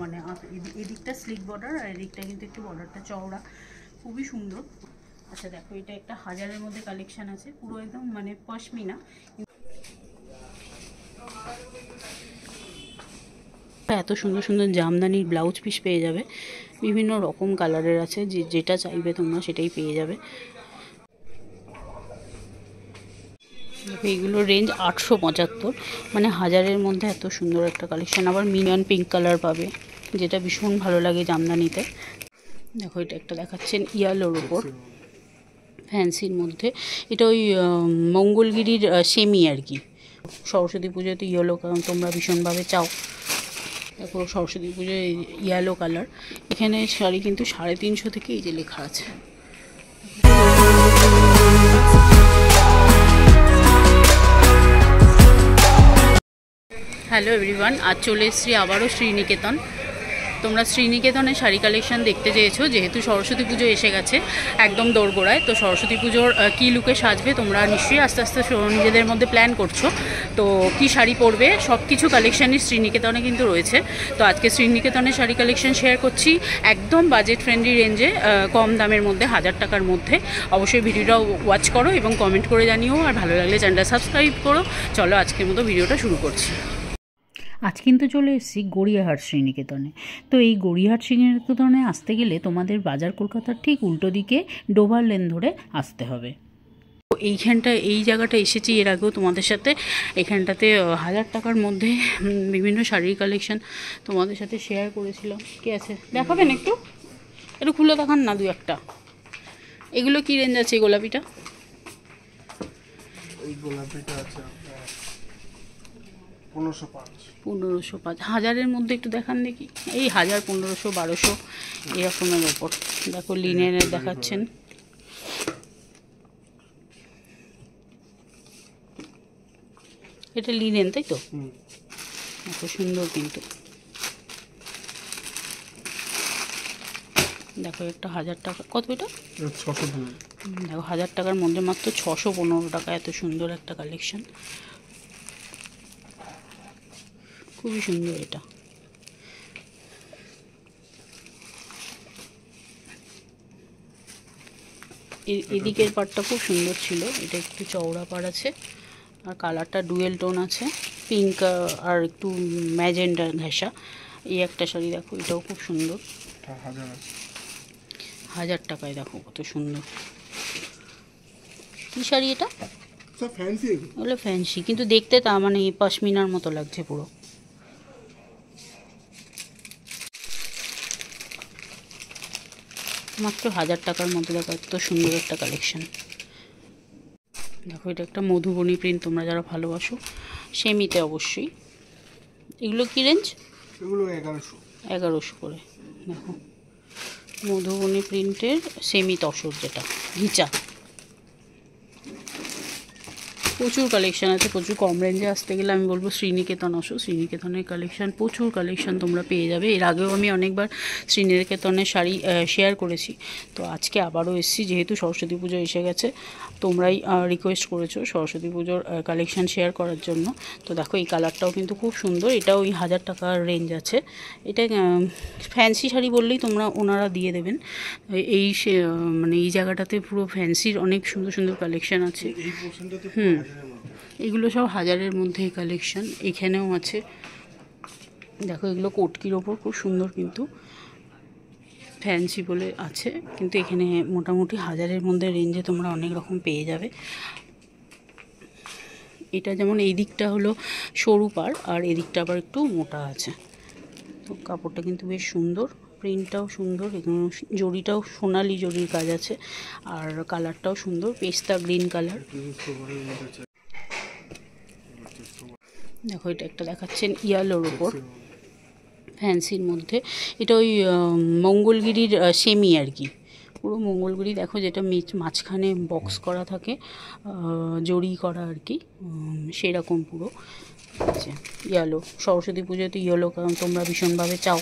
মানে এদিকটা slick border আর এদিকটা কিন্তু একটু বর্ডারটা চওড়া, খুবই সুন্দর। আচ্ছা দেখো, এটা একটা 1000-এর মধ্যে কালেকশন আছে, পুরো একদম মানে পশমিনা। এত সুন্দর সুন্দর জামদানির ব্লাউজ পিস পেয়ে যাবে, বিভিন্ন রকম কালারের আছে, যেটা চাইবে তোমরা সেটাই পেয়ে যাবে। এইগুলো রেঞ্জ 875, মানে 1000-এর মধ্যে এত সুন্দর একটা কালেকশন। আবার মিনিয়ন পিঙ্ক কালার পাবে, যেটা ভীষণ ভালো লাগে জামদানিতে। দেখো এটা একটা দেখাচ্ছেন ইয়ালোর উপর ফ্যান্সির মধ্যে, এটা ওই মঙ্গলগিরির সেমি আর কি। সরস্বতী পুজোতে ইয়েলো তোমরা ভীষণভাবে চাও, দেখো সরস্বতী পুজোয় ইয়েলো কালার। এখানে শাড়ি কিন্তু 350 থেকে এই যে লেখা আছে। হ্যালো এভরিওয়ান, আজ চলে এসেছি আবারও শ্রীনিকেতন। তোমরা শ্রীনিকেতনে শাড়ি কালেকশন দেখতে চেয়েছো, যেহেতু সরস্বতী পুজো এসে গেছে একদম দোরগোড়ায়, তো সরস্বতী পুজোর কী লুকে সাজবে তোমরা নিশ্চয়ই আস্তে আস্তে নিজেদের মধ্যে প্ল্যান করছো। তো কী শাড়ি পরবে সব কিছু কালেকশানই শ্রীনিকেতনে কিন্তু রয়েছে। তো আজকে শ্রীনিকেতনের শাড়ি কালেকশন শেয়ার করছি একদম বাজেট ফ্রেন্ডলি রেঞ্জে, কম দামের মধ্যে, 1000 টাকার মধ্যে। অবশ্যই ভিডিওটা ওয়াচ করো এবং কমেন্ট করে জানিও, আর ভালো লাগলে চ্যানেলটা সাবস্ক্রাইব করো। চলো আজকের মতো ভিডিওটা শুরু করছি। আজ কিন্তু চলে এসেছি গড়িয়াহাট শ্রীনিকেতনে। তো এই গড়িয়াহাট শ্রীনিকেতনে আসতে গেলে তোমাদের বাজার কলকাতার ঠিক উল্টো দিকে ডোবার লেন ধরে আসতে হবে। তো এই জায়গাটা এসেছি এর আগেও তোমাদের সাথে। এখানটাতে 1000 টাকার মধ্যে বিভিন্ন শাড়ির কালেকশন তোমাদের সাথে শেয়ার করেছিলাম। কি আছে দেখাবেন একটু, একটু খুলে দেখান না দু একটা। এগুলো কি রেঞ্জ আছে? গোলাপিটা, এই গোলাপিটা আছে 1505। 1000-এর মধ্যে একটু দেখান দেখি। এই 1000, 1500, 1200 এরকমের ওপর। দেখো লিনেনের দেখাচ্ছেন, এটা লিনেন তাই তো? এত সুন্দর কিন্তু। দেখো একটা 1000 টাকা, কত এটা? 615। দেখো 1000 টাকার মধ্যে মাত্র 615 টাকা, এত সুন্দর একটা কালেকশন, খুবই সুন্দর এটা। এদিকের পাড়টা খুব সুন্দর ছিল, এটা একটু চওড়া পাড় আছে, আর কালারটা ডুয়েল টোন আছে, পিঙ্ক আর একটু ম্যাজেন্ডা ঘেঁষা। এই একটা শাড়ি দেখো, এটাও খুব সুন্দর, 1000 টাকায়। দেখো কত সুন্দর কি শাড়ি এটা, ওগুলো ফ্যান্সি কিন্তু দেখতে তা মানে পশমিনার মতো লাগছে পুরো। মাত্র 1000 টাকার মধ্যে দেখো এত সুন্দর একটা কালেকশন। দেখো এটা একটা মধুবনী প্রিন্ট, তোমরা যারা ভালোবাসো সেমিতে অবশ্যই। এগুলো কি রেঞ্জ? এগুলো 1100 করে। দেখো মধুবনী প্রিন্টের সেমি তসর, যেটা ঘিচা। প্রচুর কালেকশান আছে, প্রচুর কম রেঞ্জে আসতে গেলে আমি বলবো শ্রীনিকেতন আসো। শ্রীনিকেতনের কালেকশান, প্রচুর কালেকশান তোমরা পেয়ে যাবে। এর আগেও আমি অনেকবার শ্রীনিকেতনের শাড়ি শেয়ার করেছি, তো আজকে আবারও এসেছি, যেহেতু সরস্বতী পুজো এসে গেছে। তোমরাই রিকোয়েস্ট করেছো সরস্বতী পুজোর কালেকশান শেয়ার করার জন্য। তো দেখো এই কালারটাও কিন্তু খুব সুন্দর, এটাও ওই 1000 টাকার রেঞ্জ আছে। এটা ফ্যান্সি শাড়ি বললেই তোমরা ওনারা দিয়ে দেবেন। এই মানে এই জায়গাটাতে পুরো ফ্যান্সির অনেক সুন্দর সুন্দর কালেকশান আছে। এগুলো সব 1000-এর মধ্যে কালেকশন। এখানেও আছে দেখো, এগুলো কোটকির ওপর খুব সুন্দর, কিন্তু ফ্যান্সি বলে আছে, কিন্তু এখানে মোটামুটি 1000-এর মধ্যে রেঞ্জে তোমরা অনেক রকম পেয়ে যাবে। এটা যেমন এই দিকটা হলো সরু পাড়, আর এদিকটা আবার একটু মোটা আছে। তো কাপড়টা কিন্তু বেশ সুন্দর, প্রিন্টটাও সুন্দর, জরিটাও সোনালি জরির কাজ আছে, আর কালারটাও সুন্দর, পেস্তা গ্রিন কালার। দেখো এটা একটা দেখাচ্ছেন ইয়ালোর উপর ফ্যান্সির মধ্যে, এটা ওই মঙ্গলগিরির সেমি আর কি, পুরো মঙ্গলগিরি। দেখো যেটা মাঝখানে বক্স করা থাকে, জরি করা আর কি, সেরকম পুরো আছে। ইয়েলো, সরস্বতী পুজোতে ইয়েলো কারণ তোমরা ভীষণভাবে চাও।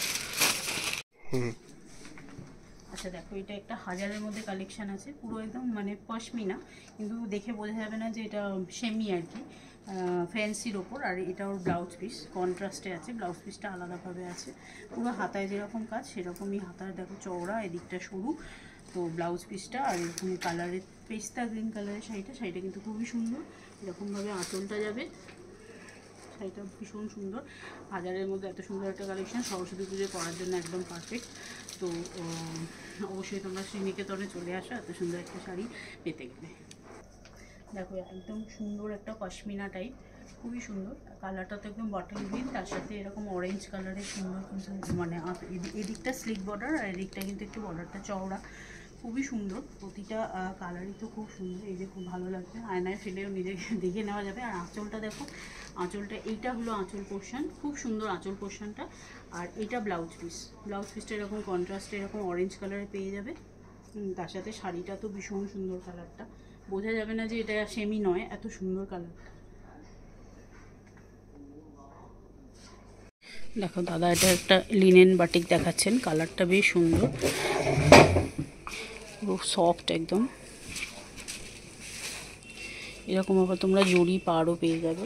আচ্ছা দেখো এটা একটা 1000-এর মধ্যে কালেকশন আছে, পুরো একদম মানে পশমিনা, কিন্তু দেখে বোঝা যাবে না যে এটা সেমি আর কি। ফ্যান্সির ওপর। আর এটা ওর ব্লাউজ পিস কন্ট্রাস্টে আছে, ব্লাউজ পিসটা আলাদাভাবে আছে। পুরো হাতায় যেরকম কাজ সেরকমই হাতার দেখো চওড়া, এদিকটা সরু। তো ব্লাউজ পিসটা আর এরকম কালারের পেস্তা গ্রিন কালারের শাড়িটা কিন্তু খুবই সুন্দর। এরকমভাবে আঁচলটা যাবে, শাড়িটা ভীষণ সুন্দর। হাজারের মধ্যে এত সুন্দর একটা কালেকশন সরস্বতী পুজোয় পরার জন্য একদম পারফেক্ট। তো অবশ্যই তোমরা শ্রীনিকেতনে চলে আসো এত সুন্দর একটা শাড়ি পেতে গেলে। দেখো একদম সুন্দর একটা পশমিনা টাইপ, খুবই সুন্দর। কালারটা তো একদম বটল গ্রিন, তার সাথে এরকম অরেঞ্জ কালারের সুন্দর কিন্তু মানে এদিকটা স্লিক বর্ডার আর এদিকটা কিন্তু একটু বর্ডারটা চওড়া, খুবই সুন্দর। প্রতিটা কালারই তো খুব সুন্দর। এই যে খুব ভালো লাগবে, আয়নায় ফেলেও নিজেকে দেখে নেওয়া যাবে। আর আঁচলটা দেখো, আঁচলটা এইটা হলো আঁচল পোর্শন, খুব সুন্দর আঁচল পোর্শনটা। আর এইটা ব্লাউজ পিসটা এরকম কন্ট্রাস্টে এরকম অরেঞ্জ কালারে পেয়ে যাবে। তার সাথে শাড়িটা তো ভীষণ সুন্দর, কালারটা বোঝা যাবে না যে এটা সেমি নয়, এত সুন্দর কালারটা। দেখো দাদা এটা একটা লিনেন বাটিক দেখাচ্ছেন, কালারটা বেশ সুন্দর, পুরো সফট একদম। এরকম আবার তোমরা জড়ি পাড়ও পেয়ে যাবে।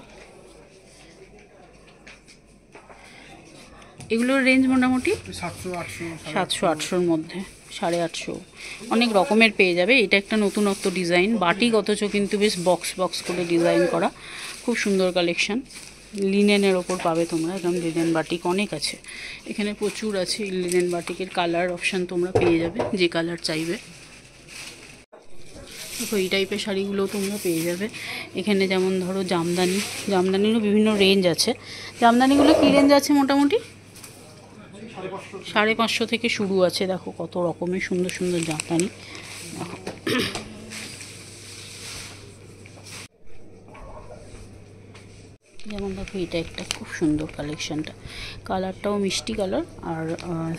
এগুলোর রেঞ্জ মোটামুটি 700-800-র মধ্যে, 850, অনেক রকমের পেয়ে যাবে। এটা একটা নতুনত্ব ডিজাইন বাটিক, অথচ কিন্তু বেশ বক্স করে ডিজাইন করা, খুব সুন্দর কালেকশন। লিনেনের ওপর পাবে তোমরা, একদম লিনেন বাটিক অনেক আছে এখানে, প্রচুর আছে। লিনেন বাটিকের কালার অপশান তোমরা পেয়ে যাবে, যে কালার চাইবে। দেখো এই টাইপের শাড়িগুলো তোমরা পেয়ে যাবে এখানে। যেমন ধরো জামদানিরও বিভিন্ন রেঞ্জ আছে। জামদানিগুলো কী রেঞ্জ আছে মোটামুটি? 550 থেকে শুরু আছে। দেখো কত রকমের সুন্দর সুন্দর জামদানি। দেখো যেমন দেখো এটা একটা খুব সুন্দর কালেকশানটা, কালারটাও মিষ্টি কালার, আর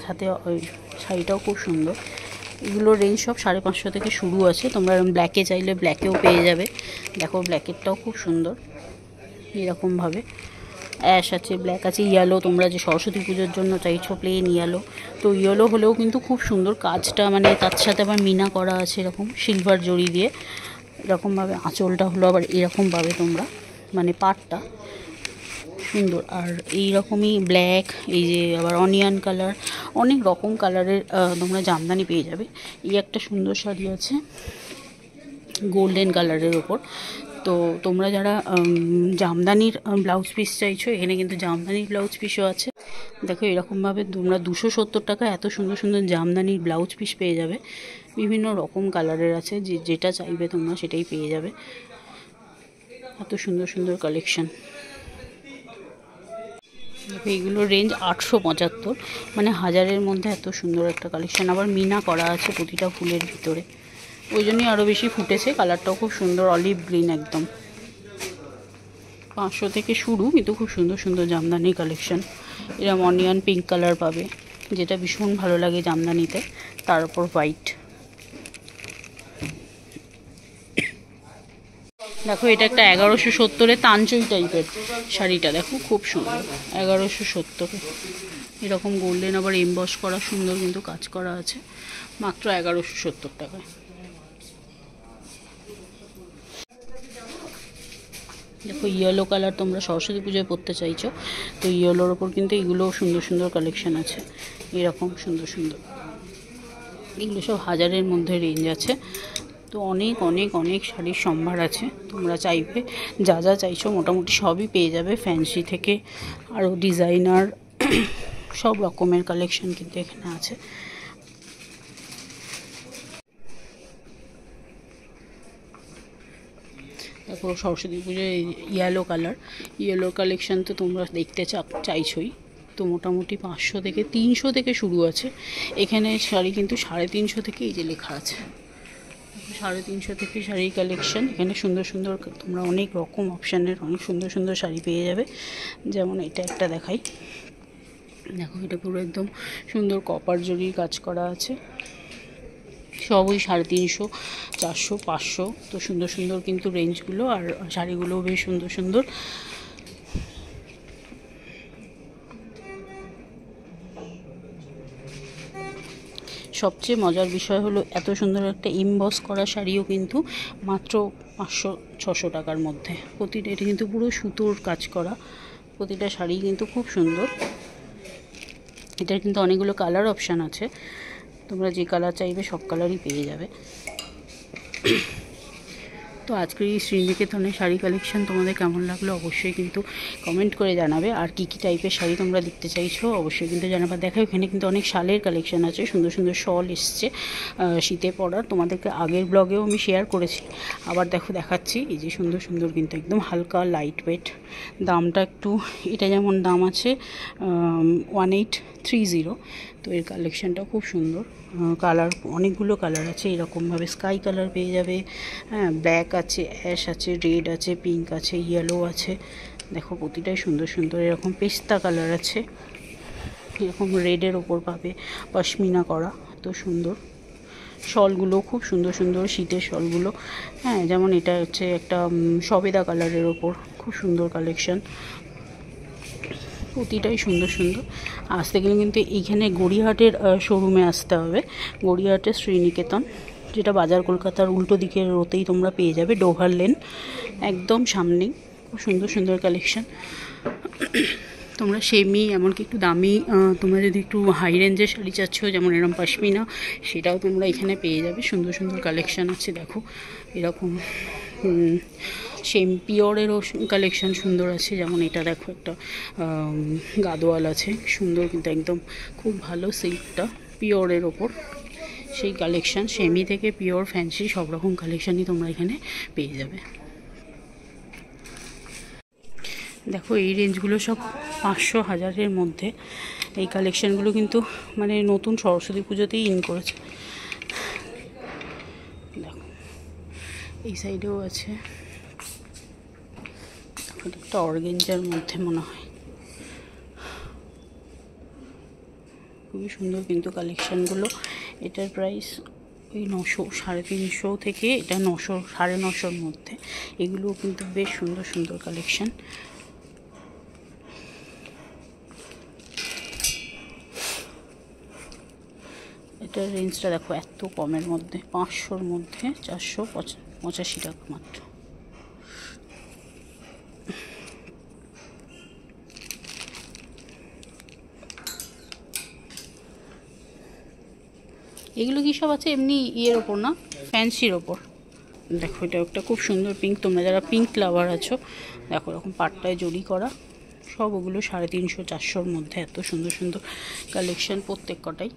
সাথে ওই শাড়িটাও খুব সুন্দর। এগুলোর রেঞ্জ সব 550 থেকে শুরু আছে। তোমরা ব্ল্যাকে চাইলে ব্ল্যাকেও পেয়ে যাবে। দেখো ব্ল্যাকেরটাও খুব সুন্দর, এরকমভাবে অ্যাশ আছে, ব্ল্যাক আছে, ইয়েলো। তোমরা যে সরস্বতী পুজোর জন্য চাইছো প্লেন ইয়েলো, তো ইয়েলো হলেও কিন্তু খুব সুন্দর কাজটা, মানে তার সাথে আবার মিনা করা আছে এরকম সিলভার জড়ি দিয়ে। এরকমভাবে আঁচলটা হলো আবার এরকম পাবে তোমরা, মানে পাটটা সুন্দর। আর এই রকমই ব্ল্যাক, এই যে আবার অনিয়ন কালার, অনেক রকম কালারের তোমরা জামদানি পেয়ে যাবে। এই একটা সুন্দর শাড়ি আছে গোল্ডেন কালারের ওপর। তো তোমরা যারা জামদানির ব্লাউজ পিস চাইছো, এখানে কিন্তু জামদানির ব্লাউজ পিসও আছে। দেখো এরকমভাবে তোমরা 270 টাকা এত সুন্দর সুন্দর জামদানির ব্লাউজ পিস পেয়ে যাবে। বিভিন্ন রকম কালারের আছে, যেটা চাইবে তোমরা সেটাই পেয়ে যাবে। এত সুন্দর সুন্দর কালেকশন। এইগুলোর রেঞ্জ 875, মানে 1000-এর মধ্যে এত সুন্দর একটা কালেকশন। আবার মিনা করা আছে প্রতিটা ফুলের ভিতরে, ওই জন্যই আরও বেশি ফুটেছে। কালারটাও খুব সুন্দর, অলিভ গ্রিন একদম। 500 থেকে শুরু, কিন্তু খুব সুন্দর সুন্দর জামদানি কালেকশন। এরকম অনিয়ন পিঙ্ক কালার পাবে, যেটা ভীষণ ভালো লাগে জামদানিতে, তার উপর হোয়াইট। দেখো এটা একটা 1170-এ তানচই টাইপের শাড়িটা, দেখো খুব সুন্দর। 1170-এ এরকম গোল্ডেন আবার এমবস করা সুন্দর কিন্তু কাজ করা আছে, মাত্র 1170 টাকায়। দেখো ইয়েলো কালার তোমরা সরস্বতী পুজোয় পরতে চাইছো, তো ইয়েলোর ওপর কিন্তু এগুলোও সুন্দর সুন্দর কালেকশন আছে। এরকম সুন্দর সুন্দর, এগুলো সব 1000-এর মধ্যে রেঞ্জ আছে। তো অনেক অনেক অনেক শাড়ির সম্ভার আছে। তোমরা চাইবে যা যা চাইছো মোটামুটি সবই পেয়ে যাবে, ফ্যান্সি থেকে আরও ডিজাইনার সব রকমের কালেকশন কিন্তু এখানে আছে। দেখো সরস্বতী পুজোয় ইয়েলো কালার, ইয়েলো কালেকশন তো তোমরা দেখতে চাইছোই। তো মোটামুটি 500 থেকে 300 থেকে শুরু আছে এখানে শাড়ি, কিন্তু 350 থেকে এই যে লেখা আছে 350 থেকে শাড়ির কালেকশন। এখানে সুন্দর সুন্দর তোমরা অনেক রকম অপশানের অনেক সুন্দর সুন্দর শাড়ি পেয়ে যাবে। যেমন এটা একটা দেখাই, দেখো এটা পুরো একদম সুন্দর কপার জরির কাজ করা আছে, সব ওই 350, 400, 500। তো সুন্দর সুন্দর কিন্তু রেঞ্জগুলো, আর শাড়িগুলোও বেশ সুন্দর সুন্দর। সবচেয়ে মজার বিষয় হলো এত সুন্দর একটা এমবস করা শাড়িও কিন্তু মাত্র 500-600 টাকার মধ্যে প্রতিটা। এটা কিন্তু পুরো সুতোর কাজ করা, প্রতিটা শাড়ি কিন্তু খুব সুন্দর। এটার কিন্তু অনেকগুলো কালার অপশান আছে, তোমরা যে কালার চাইবে সব কালারই পেয়ে যাবে। তো আজকের এই শ্রীনিকেতনের শাড়ি কালেকশন তোমাদের কেমন লাগলো অবশ্যই কিন্তু কমেন্ট করে জানাবে। আর কী কী টাইপের শাড়ি তোমরা দেখতে চাইছো অবশ্যই কিন্তু জানাবে। দেখো এখানে কিন্তু অনেক শালের কালেকশন আছে, সুন্দর সুন্দর শল এসছে শীতে পরার, তোমাদেরকে আগের ব্লগেও আমি শেয়ার করেছি, আবার দেখো দেখাচ্ছি। এই যে সুন্দর সুন্দর কিন্তু একদম হালকা লাইট ওয়েট, দামটা একটু, এটা যেমন দাম আছে 1830, তো এর কালেকশানটা খুব সুন্দর। কালার অনেকগুলো কালার আছে, এরকমভাবে স্কাই কালার পেয়ে যাবে, হ্যাঁ ব্ল্যাক আছে, অ্যাশ আছে, রেড আছে, পিঙ্ক আছে, ইয়েলো আছে। দেখো প্রতিটাই সুন্দর সুন্দর। এরকম পেস্তা কালার আছে, এরকম রেডের ওপর পাবে পশমিনা করা, তো সুন্দর। শলগুলো খুব সুন্দর সুন্দর, শীতের শলগুলো, হ্যাঁ যেমন এটা হচ্ছে একটা সবেদা কালারের ওপর, খুব সুন্দর কালেকশন, প্রতিটাই সুন্দর সুন্দর। আসতে গেলে কিন্তু এইখানে গড়িয়াহাটের শোরুমে আসতে হবে, গড়িয়াহাটের শ্রীনিকেতন, যেটা বাজার কলকাতার উল্টো দিকের রোতেই তোমরা পেয়ে যাবে, ডোভার লেন একদম সামনেই। খুব সুন্দর সুন্দর কালেকশন। তোমরা সেমি এমনকি একটু দামি, তোমরা যদি একটু হাই রেঞ্জের শাড়ি চাচ্ছ যেমন এরকম পশমিনা, সেটাও তোমরা এখানে পেয়ে যাবে। সুন্দর সুন্দর কালেকশান আছে, দেখো এরকম সেম পিওরেরও কালেকশান সুন্দর আছে, যেমন এটা দেখো একটা গাদোয়াল আছে সুন্দর, কিন্তু একদম খুব ভালো সিল্কটা পিওরের ওপর, সেই কালেকশান সেমি থেকে পিওর ফ্যান্সি সব রকম কালেকশানই তোমরা এখানে পেয়ে যাবে। দেখো এই রেঞ্জগুলো সব 500-1000-এর মধ্যে। এই কালেকশানগুলো কিন্তু মানে নতুন সরস্বতী পুজোতেই ইন করেছে। দেখো এই সাইডেও আছে, একটা অর্গেঞ্জার মধ্যে মনে হয়, খুবই সুন্দর কিন্তু কালেকশানগুলো। এটার প্রাইস ওই 900, 350 থেকে এটা 900, 950-এর মধ্যে। এগুলোও কিন্তু বেশ সুন্দর সুন্দর কালেকশান। এটার রেঞ্জটা দেখো এত কমের মধ্যে, 500-র মধ্যে 485 টাকা মাত্র। এগুলো কি সব আছে এমনি ইয়ের ওপর না, ফ্যান্সির ওপর। দেখো এটা একটা খুব সুন্দর পিঙ্ক, তোমরা যারা পিঙ্ক লাভার আছো দেখো এরকম পাটটায় জড়ি করা, সব ওগুলো 350-400-র মধ্যে। এত সুন্দর সুন্দর কালেকশান প্রত্যেক কটাই।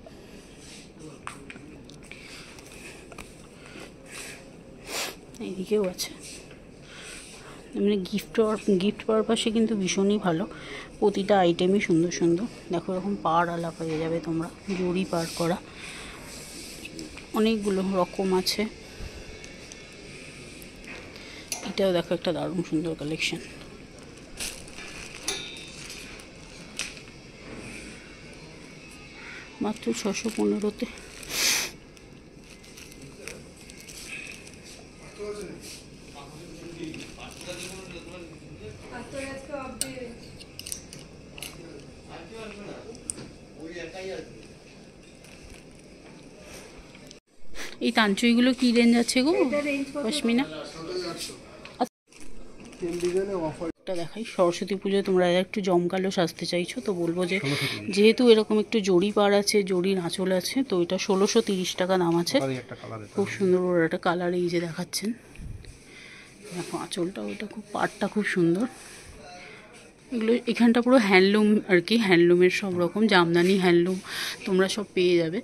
এইদিকেও আছে, মানে গিফট পারপাসে কিন্তু ভীষণই ভালো, প্রতিটা আইটেমই সুন্দর সুন্দর। দেখো এরকম পাড় আলা পেয়ে যাবে তোমরা, জড়ি পার করা, অনেকগুলো রকম আছে। এটাও দেখো একটা দারুণ সুন্দর কালেকশন। মাত্র 615-তে। এই তাঞ্চইগুলো কি রেঞ্জ আছে গো পশমিনা? একটা দেখাই, সরস্বতী পুজোয় তোমরা একটু জমকালো সাজতে চাইছো তো বলবো যে যেহেতু এরকম একটু জড়ি পাড় আছে, জড়ির আঁচল আছে, তো এটা 1630 টাকা দাম আছে। খুব সুন্দর ওর একটা কালার এই যে দেখাচ্ছেন, দেখো আঁচলটা ওইটা খুব, পাড়টা খুব সুন্দর। এগুলো এখানটা পুরো হ্যান্ডলুম আর কি, হ্যান্ডলুমের সব রকম, জামদানি হ্যান্ডলুম তোমরা সব পেয়ে যাবে।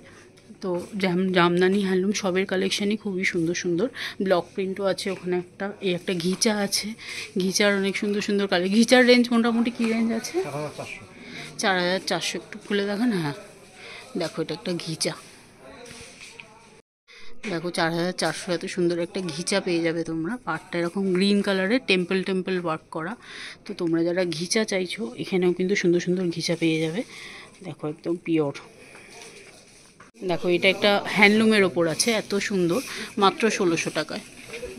তো জামদানি হ্যান্ডলুম সবের কালেকশানই খুবই সুন্দর সুন্দর। ব্লক প্রিন্টও আছে ওখানে একটা, এই একটা ঘিচা আছে, ঘিচার অনেক সুন্দর সুন্দর কালার। ঘিচার রেঞ্জ মোটামুটি কী রেঞ্জ আছে? 4400। একটু খুলে দেখান, হ্যাঁ দেখো এটা একটা ঘিচা, দেখো 4400, এত সুন্দর একটা ঘিচা পেয়ে যাবে তোমরা। পাটটা এরকম গ্রিন কালারের টেম্পল ওয়ার্ক করা, তো তোমরা যারা ঘিচা চাইছো এখানেও কিন্তু সুন্দর সুন্দর ঘিচা পেয়ে যাবে। দেখো একদম পিওর। দেখো এটা একটা হ্যান্ডলুমের ওপর আছে, এত সুন্দর, মাত্র 1600 টাকায়।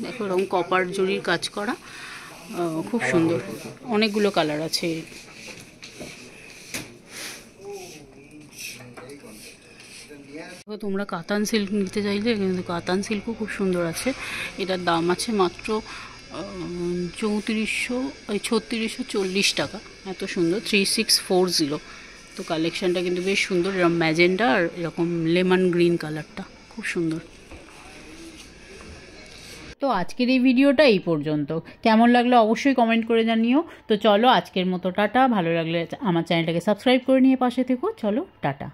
দেখো এরকম কপার জরির কাজ করা, খুব সুন্দর, অনেকগুলো কালার আছে। তোমরা কাতান সিল্ক নিতে চাইলে কিন্তু কাতান সিল্কও খুব সুন্দর আছে। এটার দাম আছে মাত্র 3640 টাকা। এত সুন্দর 3640। তো কালেকশানটা কিন্তু বেশ সুন্দর, এরকম ম্যাজেন্ডা আর এরকম লেমন গ্রিন কালারটা খুব সুন্দর। তো আজকের এই ভিডিওটা এই পর্যন্ত। কেমন লাগলো অবশ্যই কমেন্ট করে জানিও। তো চলো আজকের মতো টাটা। ভালো লাগলে আমার চ্যানেলটাকে সাবস্ক্রাইব করে নিয়ে পাশে থেকো। চলো টাটা।